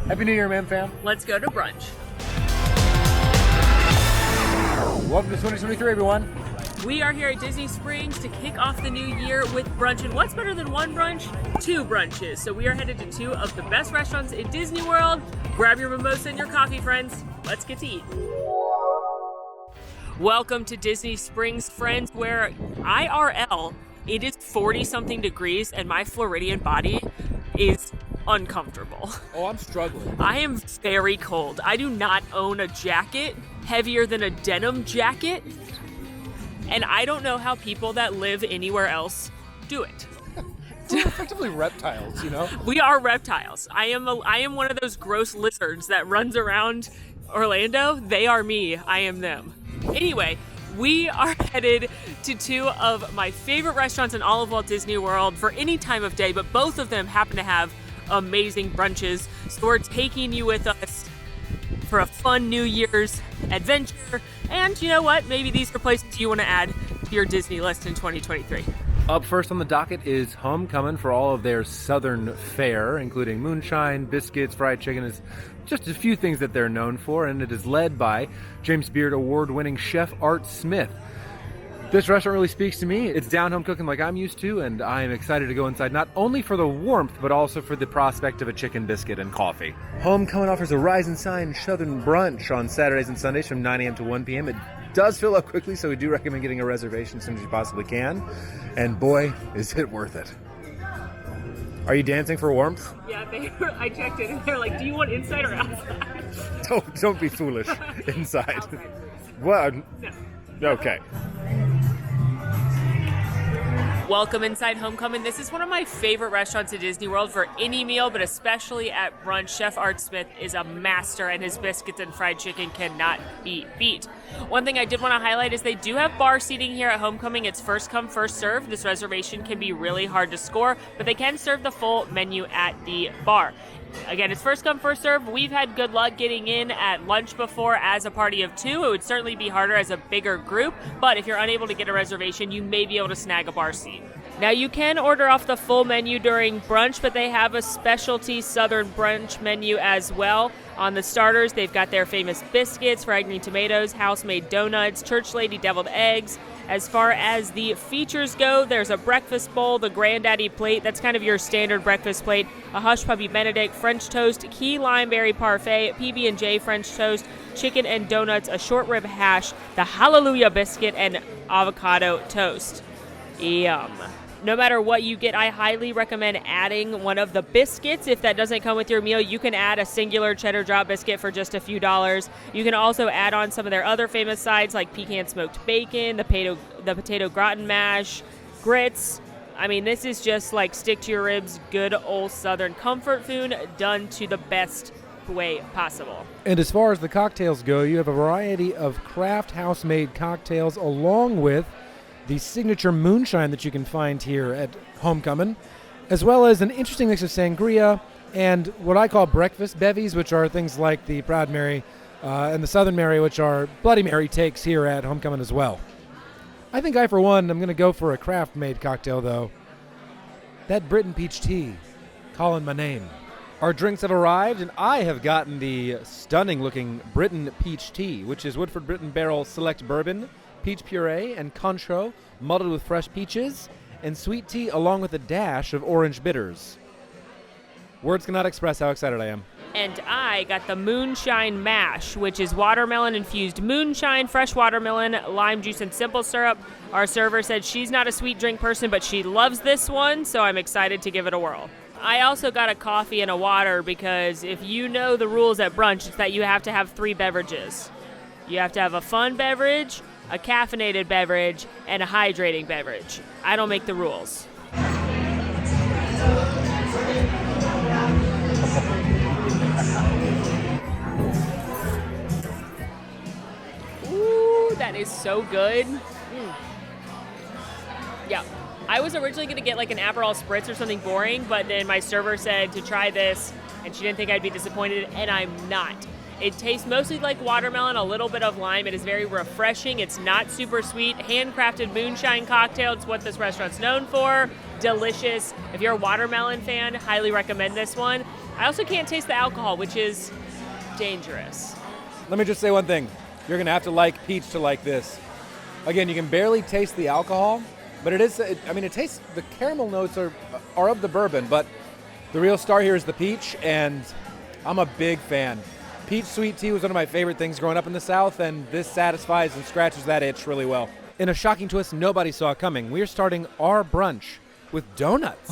Happy New Year, Mam Fam. Let's go to brunch. Welcome to 2023, everyone. We are here at Disney Springs to kick off the new year with brunch. And what's better than one brunch? Two brunches. So we are headed to two of the best restaurants in Disney World. Grab your mimosa and your coffee, friends. Let's get to eat. Welcome to Disney Springs, friends, where IRL, it is 40-something degrees and my Floridian body is uncomfortable. Oh, I'm struggling. I am very cold. I do not own a jacket heavier than a denim jacket. And I don't know how people that live anywhere else do it. We're effectively reptiles, you know? We are reptiles. I am one of those gross lizards that runs around Orlando. They are me. I am them. Anyway, we are headed to two of my favorite restaurants in all of Walt Disney World for any time of day, but both of them happen to have amazing brunches. So we're taking you with us for a fun New Year's adventure. And you know what? Maybe these are places you want to add to your Disney list in 2023. Up first on the docket is Homecomin for all of their southern fare, including moonshine, biscuits, fried chicken, is just a few things that they're known for, and it is led by James Beard award-winning chef Art Smith. This restaurant really speaks to me. It's down-home cooking like I'm used to, and I am excited to go inside not only for the warmth, but also for the prospect of a chicken biscuit and coffee. Homecomin offers a Rise and Shine Southern Brunch on Saturdays and Sundays from 9 a.m. to 1 p.m. It does fill up quickly, so we do recommend getting a reservation as soon as you possibly can. And boy, is it worth it. Are you dancing for warmth? Yeah, I checked it, and they're like, do you want inside or outside? Don't be foolish. Inside. Well, No. okay. Welcome inside Homecomin. This is one of my favorite restaurants at Disney World for any meal, but especially at brunch. Chef Art Smith is a master, and his biscuits and fried chicken cannot be beat. One thing I did want to highlight is they do have bar seating here at Homecomin. It's first come, first serve. This reservation can be really hard to score, but they can serve the full menu at the bar. Again, it's first come, first serve. We've had good luck getting in at lunch before as a party of two. It would certainly be harder as a bigger group, but if you're unable to get a reservation, you may be able to snag a bar seat. Now, you can order off the full menu during brunch, but they have a specialty Southern brunch menu as well. On the starters, they've got their famous biscuits, fried green tomatoes, house-made donuts, church lady deviled eggs. As far as the features go, there's a breakfast bowl, the granddaddy plate, that's kind of your standard breakfast plate, a hush puppy benedict, French toast, key lime berry parfait, PB&J French toast, chicken and donuts, a short rib hash, the Hallelujah Biscuit, and avocado toast. Yum. No matter what you get, I highly recommend adding one of the biscuits. If that doesn't come with your meal, you can add a singular cheddar drop biscuit for just a few dollars. You can also add on some of their other famous sides like pecan smoked bacon, the potato gratin mash, grits. I mean, this is just like stick to your ribs, good old Southern comfort food done to the best way possible. And as far as the cocktails go, you have a variety of craft house-made cocktails along with the signature moonshine that you can find here at Homecomin, as well as an interesting mix of sangria and what I call breakfast bevies, which are things like the Proud Mary and the Southern Mary, which are Bloody Mary takes here at Homecomin as well. I think I, for one, I'm going to go for a craft-made cocktail, though. That Britain peach tea, calling my name. Our drinks have arrived, and I have gotten the stunning-looking Britain peach tea, which is Woodford Britain Barrel Select Bourbon, peach puree, and concho, muddled with fresh peaches, and sweet tea along with a dash of orange bitters. Words cannot express how excited I am. And I got the Moonshine Mash, which is watermelon-infused moonshine, fresh watermelon, lime juice, and simple syrup. Our server said she's not a sweet drink person, but she loves this one, so I'm excited to give it a whirl. I also got a coffee and a water because if you know the rules at brunch, it's that you have to have 3 beverages. You have to have a fun beverage, a caffeinated beverage, and a hydrating beverage. I don't make the rules. Ooh, that is so good. Yeah. I was originally going to get like an Aperol Spritz or something boring, but then my server said to try this, and she didn't think I'd be disappointed, and I'm not. It tastes mostly like watermelon, a little bit of lime. It is very refreshing. It's not super sweet. Handcrafted moonshine cocktail. It's what this restaurant's known for. Delicious. If you're a watermelon fan, highly recommend this one. I also can't taste the alcohol, which is dangerous. Let me just say one thing. You're going to have to like peach to like this. Again, you can barely taste the alcohol, but it tastes, the caramel notes are of the bourbon, but the real star here is the peach, and I'm a big fan. Peach sweet tea was one of my favorite things growing up in the South, and this satisfies and scratches that itch really well. In a shocking twist nobody saw coming, we're starting our brunch with donuts.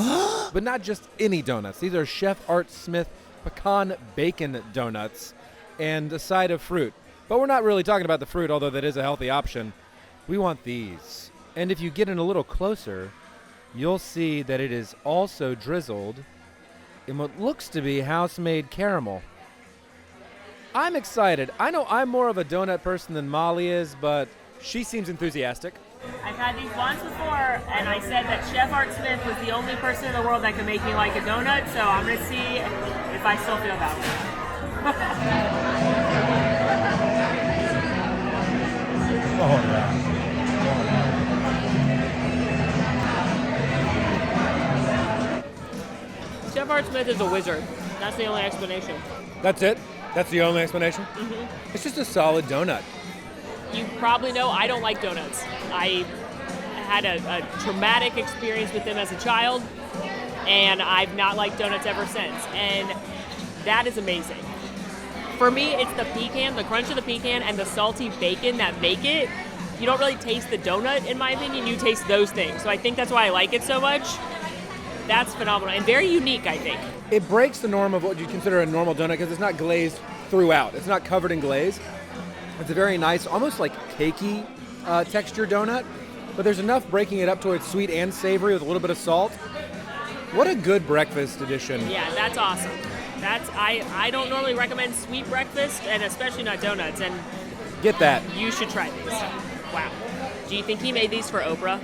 But not just any donuts. These are Chef Art Smith pecan bacon donuts and a side of fruit. But we're not really talking about the fruit, although that is a healthy option. We want these. And if you get in a little closer, you'll see that it is also drizzled in what looks to be house-made caramel. I'm excited. I know I'm more of a donut person than Molly is, but she seems enthusiastic. I've had these once before, and I said that Chef Art Smith was the only person in the world that could make me like a donut, so I'm going to see if I still feel that way. Oh, yeah. Chef Art Smith is a wizard. That's the only explanation. That's it? That's the only explanation? Mm-hmm. It's just a solid donut. You probably know I don't like donuts. I had a traumatic experience with them as a child, and I've not liked donuts ever since. And that is amazing. For me, it's the pecan, the crunch of the pecan, and the salty bacon that make it. You don't really taste the donut, in my opinion. You taste those things. So I think that's why I like it so much. That's phenomenal and very unique, I think. It breaks the norm of what you consider a normal donut because it's not glazed throughout. It's not covered in glaze. It's a very nice, almost like cakey texture donut, but there's enough breaking it up to it's sweet and savory with a little bit of salt. What a good breakfast edition. Yeah, that's awesome. I don't normally recommend sweet breakfast, and especially not donuts, and get that. You should try these. Wow. Do you think he made these for Oprah?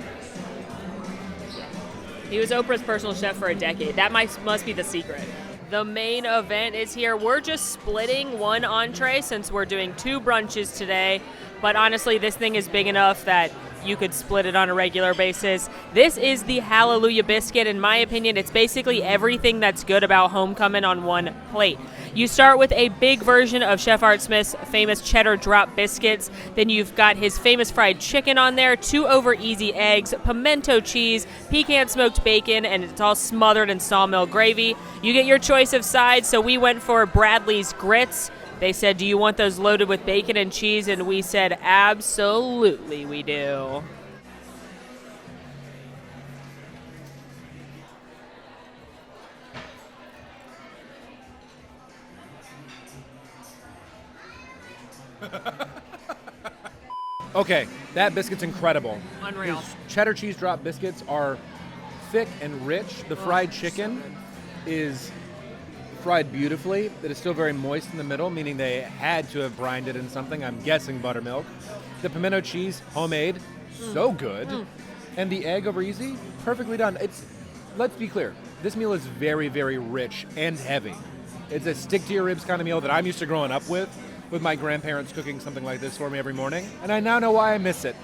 He was Oprah's personal chef for a decade. That must be the secret. The main event is here. We're just splitting one entree since we're doing 2 brunches today. But honestly, this thing is big enough that you could split it on a regular basis. This is the Hallelujah Biscuit. In my opinion, it's basically everything that's good about Homecomin on one plate. You start with a big version of Chef Art Smith's famous cheddar drop biscuits. Then you've got his famous fried chicken on there, 2 over easy eggs, pimento cheese, pecan smoked bacon, and it's all smothered in sawmill gravy. You get your choice of sides, so we went for Bradley's grits. They said, do you want those loaded with bacon and cheese? And we said, absolutely we do. Okay, that biscuit's incredible. Unreal. These cheddar cheese drop biscuits are thick and rich. The fried chicken is fried beautifully. It is still very moist in the middle, meaning they had to have brined it in something. I'm guessing buttermilk. The pimento cheese, homemade, so good. And the egg over easy, perfectly done. Let's be clear, this meal is very, very rich and heavy. It's a stick-to-your-ribs kind of meal that I'm used to growing up with my grandparents cooking something like this for me every morning. And I now know why I miss it.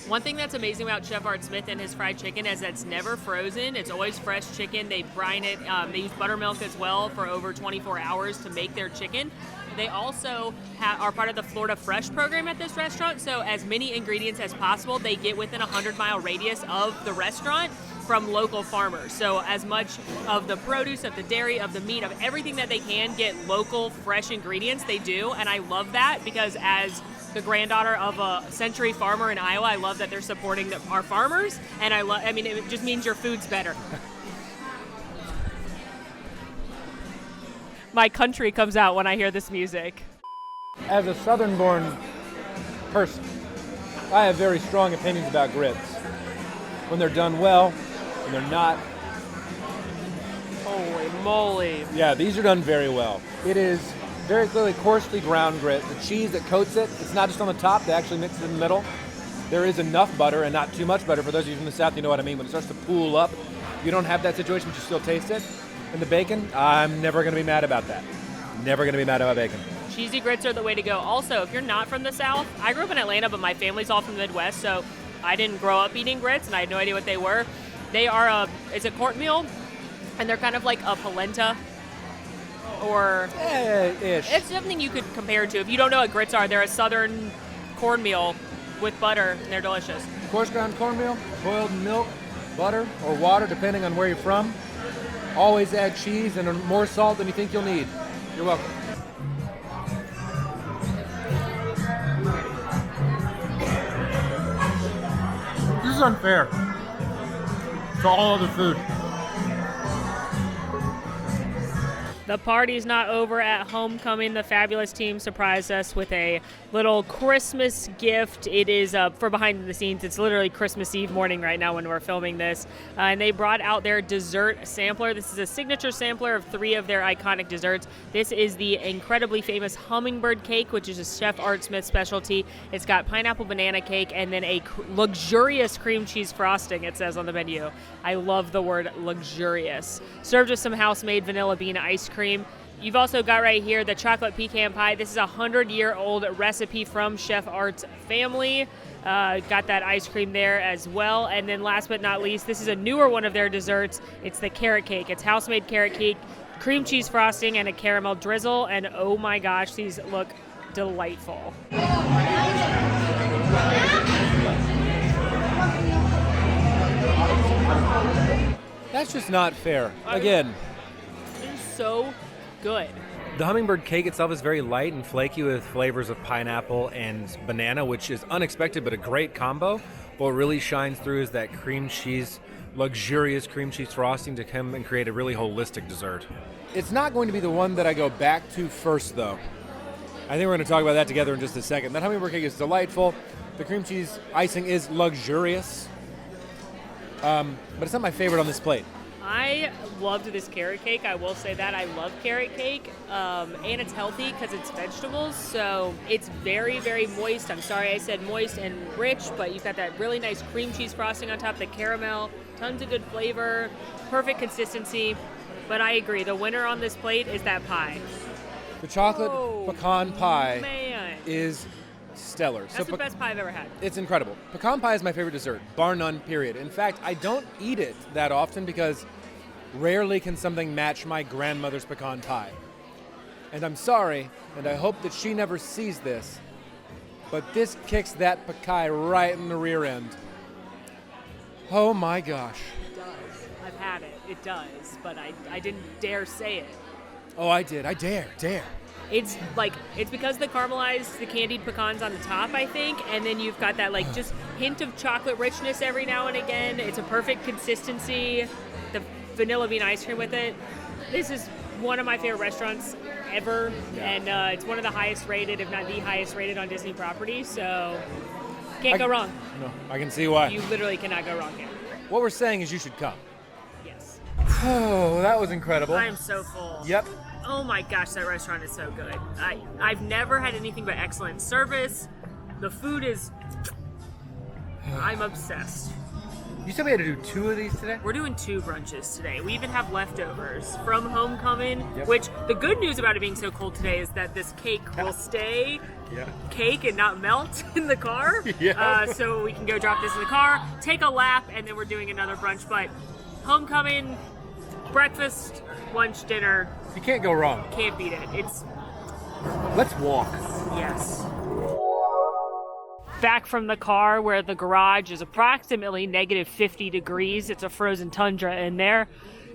One thing that's amazing about Chef Art Smith and his fried chicken is that it's never frozen. It's always fresh chicken. They brine it. They use buttermilk as well for over 24 hours to make their chicken. They also are part of the Florida Fresh program at this restaurant, so as many ingredients as possible they get within a 100-mile radius of the restaurant from local farmers. So as much of the produce, of the dairy, of the meat, of everything that they can get local, fresh ingredients, they do, and I love that because as the granddaughter of a century farmer in Iowa, I love that they're supporting our farmers, and it just means your food's better. My country comes out when I hear this music. As a southern-born person, I have very strong opinions about grits. When they're done well, when they're not. Holy moly. Yeah, these are done very well. It is very clearly coarsely ground grit. The cheese that coats it, it's not just on the top, they actually mix it in the middle. There is enough butter and not too much butter. For those of you from the South, you know what I mean. When it starts to pool up, you don't have that situation, but you still taste it. And the bacon, I'm never going to be mad about that. Never going to be mad about bacon. Cheesy grits are the way to go. Also, if you're not from the South, I grew up in Atlanta, but my family's all from the Midwest, so I didn't grow up eating grits, and I had no idea what they were. They are it's a cornmeal, and they're kind of like a polenta or Ish. it's something you could compare to. If you don't know what grits are, they're a southern cornmeal with butter, and they're delicious. Coarse ground cornmeal, boiled milk, butter, or water, depending on where you're from. Always add cheese and more salt than you think you'll need. You're welcome. This is unfair to all other food. The party's not over at Homecomin. The fabulous team surprised us with a little Christmas gift. It is for behind the scenes. It's literally Christmas Eve morning right now when we're filming this. And they brought out their dessert sampler. This is a signature sampler of 3 of their iconic desserts. This is the incredibly famous Hummingbird cake, which is a Chef Art Smith specialty. It's got pineapple banana cake and then a luxurious cream cheese frosting, it says on the menu. I love the word luxurious. Served with some house-made vanilla bean ice cream. You've also got right here the chocolate pecan pie. This is a 100-year-old recipe from Chef Art's family. Got that ice cream there as well. And then last but not least, this is a newer one of their desserts. It's the carrot cake. It's house-made carrot cake, cream cheese frosting, and a caramel drizzle. And oh my gosh, these look delightful. That's just not fair. Again. So good. The Hummingbird cake itself is very light and flaky with flavors of pineapple and banana, which is unexpected but a great combo. What really shines through is that cream cheese, luxurious cream cheese frosting to come and create a really holistic dessert. It's not going to be the one that I go back to first, though. I think we're going to talk about that together in just a second. That Hummingbird cake is delightful. The cream cheese icing is luxurious. But it's not my favorite on this plate. I loved this carrot cake. I will say that. I love carrot cake. And it's healthy because it's vegetables. So it's very, very moist. I'm sorry I said moist and rich, but you've got that really nice cream cheese frosting on top, the caramel, tons of good flavor, perfect consistency. But I agree. The winner on this plate is that pie. The chocolate pecan pie Man. is stellar. That's the best pie I've ever had. It's incredible. Pecan pie is my favorite dessert, bar none, period. In fact, I don't eat it that often because rarely can something match my grandmother's pecan pie. And I'm sorry, and I hope that she never sees this, but this kicks that pie right in the rear end. Oh my gosh. It does. I've had it. It does. But I didn't dare say it. Oh, I did. I dare. It's because the caramelized, the candied pecans on the top, I think, and then you've got that just hint of chocolate richness every now and again. It's a perfect consistency. The vanilla bean ice cream with it. This is one of my favorite restaurants ever, and it's one of the highest rated, if not the highest rated on Disney property, so can't go wrong. No, I can see why. You literally cannot go wrong here. What we're saying is you should come. Yes. Oh, that was incredible. I am so full. Yep. Oh my gosh, that restaurant is so good. I've never had anything but excellent service. The food is... I'm obsessed. You said we had to do 2 of these today? We're doing 2 brunches today. We even have leftovers from Homecomin, Yep. which the good news about it being so cold today is that this cake will stay cake and not melt in the car. So we can go drop this in the car, take a lap, and then we're doing another brunch. But Homecomin, breakfast, lunch, dinner, You can't go wrong. can't beat it. It's, Let's walk. yes. Back from the car where the garage is approximately negative 50 degrees. It's a frozen tundra in there.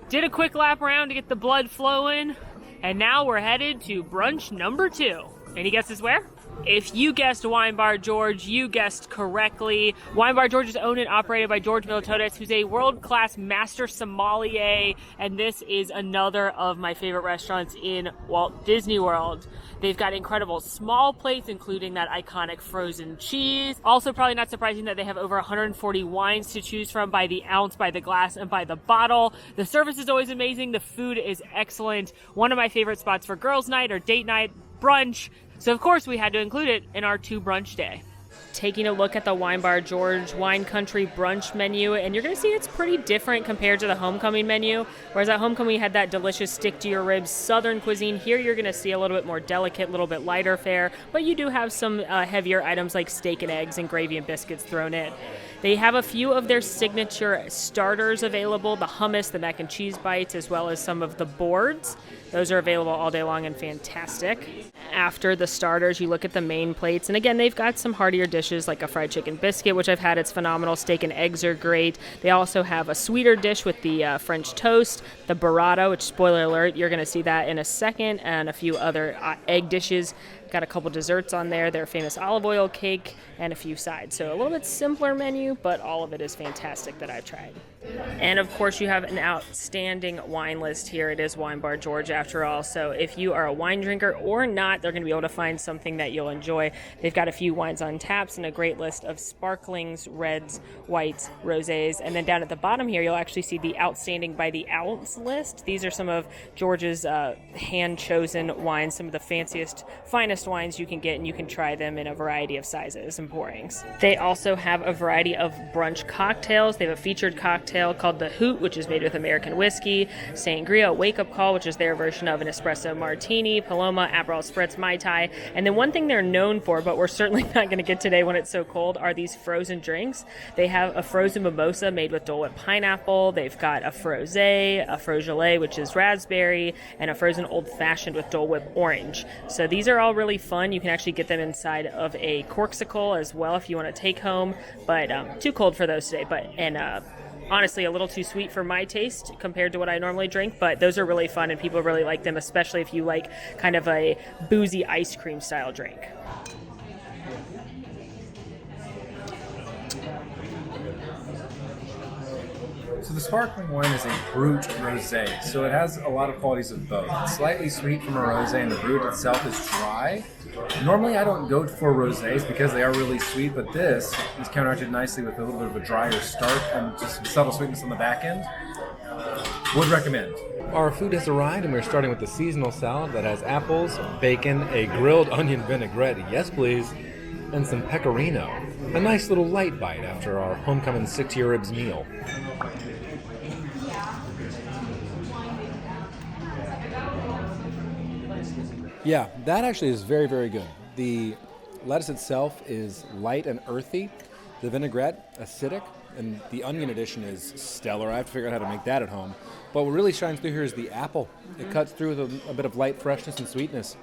Did a quick lap around to get the blood flowing. And now we're headed to brunch number 2. Any guesses where? If you guessed Wine Bar George, you guessed correctly. Wine Bar George is owned and operated by George Militotis, who's a world-class master sommelier, and this is another of my favorite restaurants in Walt Disney World. They've got incredible small plates, including that iconic frozen cheese. Also, probably not surprising that they have over 140 wines to choose from by the ounce, by the glass, and by the bottle. The service is always amazing. The food is excellent. One of my favorite spots for girls' night or date night, brunch. So, of course, we had to include it in our 2 brunch day. Taking a look at the Wine Bar George Wine Country brunch menu, and you're going to see it's pretty different compared to the Homecomin menu. Whereas at Homecomin, we had that delicious stick-to-your-ribs Southern cuisine. Here, you're going to see a little bit more delicate, a little bit lighter fare, but you do have some heavier items like steak and eggs and gravy and biscuits thrown in. They have a few of their signature starters available, the hummus, the mac and cheese bites, as well as some of the boards. Those are available all day long and fantastic. After the starters, you look at the main plates. And again, they've got some heartier dishes like a fried chicken biscuit, which I've had. It's phenomenal. Steak and eggs are great. They also have a sweeter dish with the French toast, the burrata, which, spoiler alert, you're going to see that in a second, and a few other egg dishes. Got a couple desserts on there, their famous olive oil cake, and a few sides. So a little bit simpler menu, but all of it is fantastic that I've tried. And of course, you have an outstanding wine list here. It is Wine Bar George after all. So if you are a wine drinker or not, they're going to be able to find something that you'll enjoy. They've got a few wines on taps and a great list of sparklings, reds, whites, rosés. And then down at the bottom here, you'll actually see the outstanding by the ounce list. These are some of George's hand-chosen wines, some of the fanciest, finest wines you can get, and you can try them in a variety of sizes and pourings. They also have a variety of brunch cocktails. They have a featured cocktail called the Hoot, which is made with American whiskey, Sangria, Wake Up Call, which is their version of an espresso martini, Paloma, Aperol Spritz, Mai Tai. And then one thing they're known for, but we're certainly not going to get today when it's so cold, are these frozen drinks. They have a frozen mimosa made with Dole Whip pineapple. They've got a frosé, a frogelet, which is raspberry, and a frozen old fashioned with Dole Whip orange. So these are all really fun. You can actually get them inside of a corksicle as well if you want to take home, but too cold for those today. Honestly, a little too sweet for my taste compared to what I normally drink, but those are really fun and people really like them, especially if you like kind of a boozy ice cream style drink. So the sparkling wine is a Brut rosé, so it has a lot of qualities of both. It's slightly sweet from a rosé, and the Brut itself is dry. Normally I don't go for rosés because they are really sweet, but this is counteracted nicely with a little bit of a drier start and just some subtle sweetness on the back end. Would recommend. Our food has arrived, and we're starting with the seasonal salad that has apples, bacon, a grilled onion vinaigrette, yes please, and some pecorino. A nice little light bite after our Homecomin 6-year ribs meal. Yeah, that actually is very, very good. The lettuce itself is light and earthy. The vinaigrette, acidic. And the onion addition is stellar. I have to figure out how to make that at home. But what really shines through here is the apple. It cuts through with a bit of light freshness and sweetness.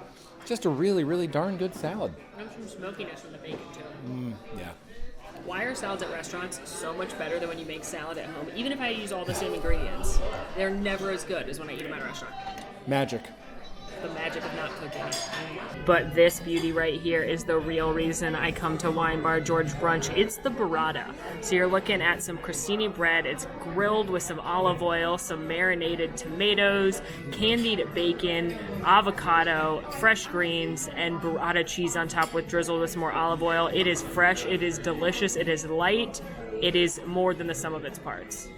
Just a really, really darn good salad. There's some smokiness from the bacon, too. Yeah. Why are salads at restaurants so much better than when you make salad at home? Even if I use all the same ingredients, they're never as good as when I eat them at a restaurant. Magic. The magic of not cooking. But this beauty right here is the real reason I come to Wine Bar George Brunch. It's the burrata. So you're looking at some crostini bread. It's grilled with some olive oil, some marinated tomatoes, candied bacon, avocado, fresh greens, and burrata cheese on top with drizzled with some more olive oil. It is fresh. It is delicious. It is light. It is more than the sum of its parts.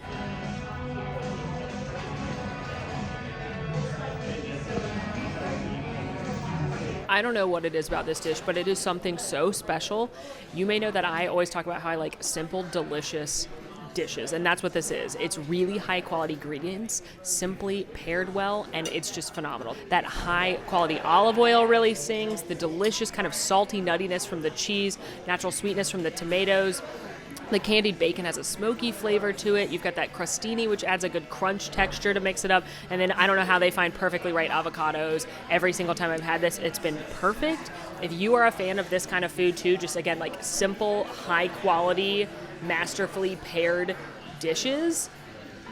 I don't know what it is about this dish, but it is something so special. You may know that I always talk about how I like simple, delicious dishes, and that's what this is. It's really high quality ingredients, simply paired well, and it's just phenomenal. That high quality olive oil really sings, the delicious kind of salty nuttiness from the cheese, natural sweetness from the tomatoes. The candied bacon has a smoky flavor to it. You've got that crostini, which adds a good crunch texture to mix it up. And then I don't know how they find perfectly right avocados. Every single time I've had this, it's been perfect. If you are a fan of this kind of food too, just again, like simple, high quality, masterfully paired dishes,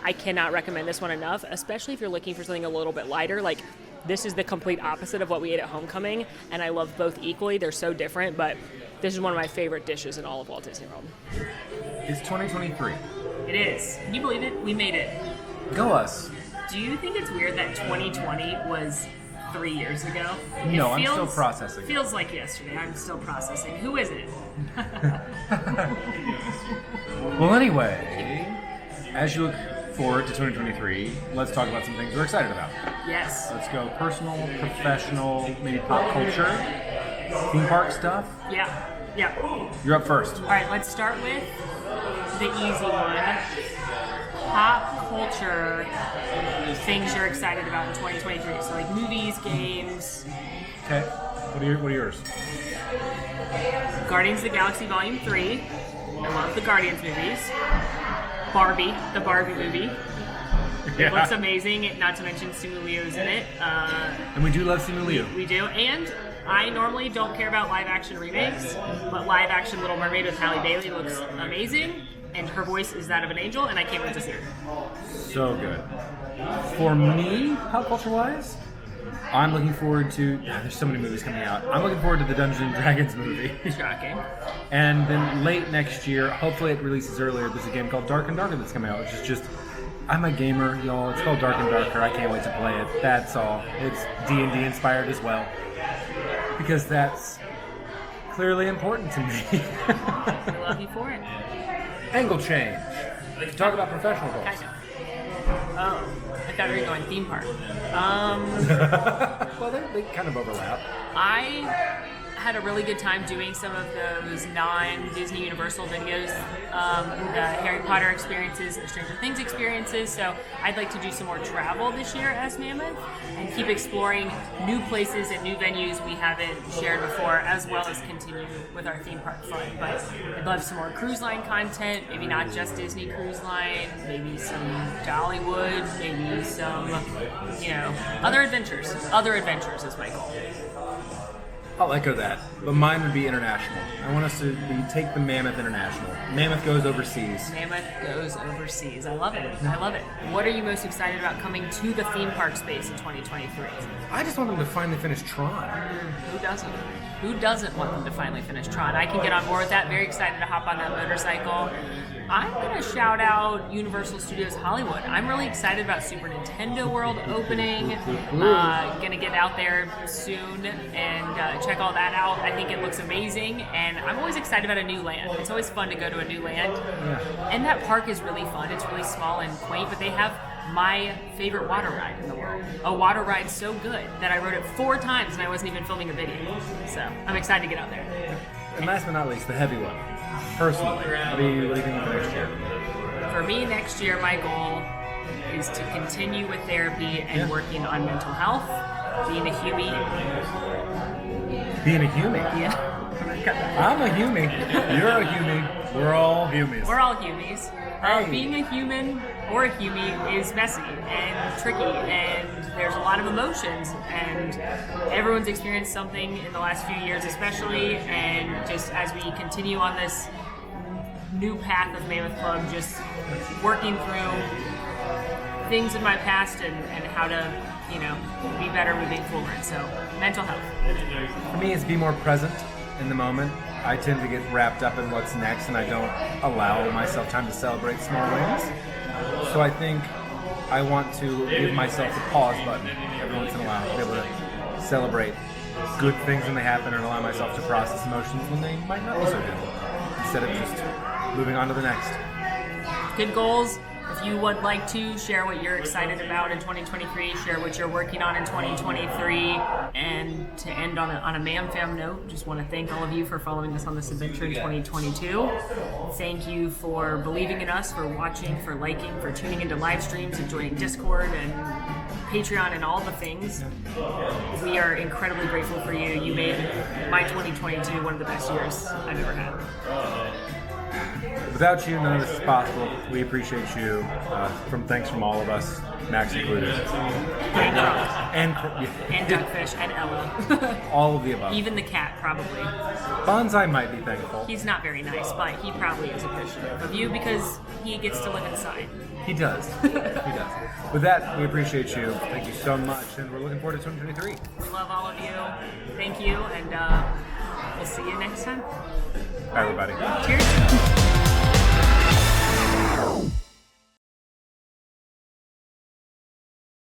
I cannot recommend this one enough, especially if you're looking for something a little bit lighter. Like, this is the complete opposite of what we ate at Homecoming, and I love both equally. They're so different, but this is one of my favorite dishes in all of Walt Disney World. It's 2023. It is. Can you believe it? We made it. Go us. Do you think it's weird that 2020 was 3 years ago? No, I'm still processing. It feels like yesterday. I'm still processing. Who is it? Well, anyway, as you look forward to 2023, let's talk about some things we're excited about. Yes. Let's go personal, professional, maybe pop culture, theme park stuff. Yeah. You're up first. All right, let's start with the easy one. Pop culture things you're excited about in 2023. So like movies, games. Okay. What are yours? Guardians of the Galaxy Volume 3. I love the Guardians movies. Barbie, the Barbie movie. It looks amazing, not to mention Simu Liu's in it. And we do love Simu Liu. We do, and I normally don't care about live action remakes, but live action Little Mermaid with Halle Bailey looks amazing, and her voice is that of an angel, and I can't wait to see her. So good. For me, pop culture wise, I'm looking forward to. There's so many movies coming out. I'm looking forward to the Dungeons and Dragons movie. Shocking. And then late next year, hopefully it releases earlier. There's a game called Dark and Darker that's coming out, which is just. I'm a gamer, y'all. It's called Dark and Darker. I can't wait to play it. That's all. It's D&D inspired as well, because that's clearly important to me. I love you for it. Angle change. Talk about professional goals. Kind of. Oh, I thought we were going theme park. Well, they kind of overlap. I had a really good time doing some of those non-Disney Universal videos, the Harry Potter experiences and the Stranger Things experiences, so I'd like to do some more travel this year as Mammoth and keep exploring new places and new venues we haven't shared before, as well as continue with our theme park fun. But I'd love some more cruise line content, maybe not just Disney Cruise Line, maybe some Dollywood, maybe some, other adventures. Other adventures is my goal. I'll echo that, but mine would be international. I want us to take the Mammoth international. Mammoth goes overseas. Mammoth goes overseas. I love it. I love it. What are you most excited about coming to the theme park space in 2023? I just want them to finally finish Tron. Who doesn't? Who doesn't want them to finally finish Tron? I can get on board with that. Very excited to hop on that motorcycle. I'm going to shout out Universal Studios Hollywood. I'm really excited about Super Nintendo World opening. Going to get out there soon and check all that out. I think it looks amazing, and I'm always excited about a new land. It's always fun to go to a new land. Yeah. And that park is really fun. It's really small and quaint, but they have my favorite water ride in the world. A water ride so good that I rode it 4 times and I wasn't even filming a video. So I'm excited to get out there. And last but not least, the heavy one. Personally, what do you think for next year? For me, next year, my goal is to continue with therapy and working on mental health, being a human. Being a human? Yeah. I'm a human. You're a human. We're all humans. We're all humies. Hey. Being a human or a human is messy and tricky, and there's a lot of emotions, and everyone's experienced something in the last few years especially, and just as we continue on this new path of Mammoth Club, just working through things in my past and how to be better moving forward. So mental health. For me, it's be more present in the moment. I tend to get wrapped up in what's next, and I don't allow myself time to celebrate small wins. So I think I want to give myself the pause button every once in a while to be able to celebrate good things when they happen and allow myself to process emotions when they might not be so good, instead of just moving on to the next. Good goals. If you would like to share what you're excited about in 2023, share what you're working on in 2023, and to end on a Mam Fam note, just want to thank all of you for following us on this adventure in 2022. Thank you for believing in us, for watching, for liking, for tuning into live streams and joining Discord and Patreon and all the things. We are incredibly grateful for you. You made my 2022 one of the best years I've ever had. Without you, none of this is possible. We appreciate you. Thanks from all of us, Max included. And Duckfish and Ella. All of the above. Even the cat, probably. Bonsai might be thankful. He's not very nice, but he probably is appreciative of you because he gets to live inside. He does. He does. With that, we appreciate you. Thank you so much, and we're looking forward to 2023. We love all of you. Thank you, and we'll see you next time. Bye, everybody. Cheers.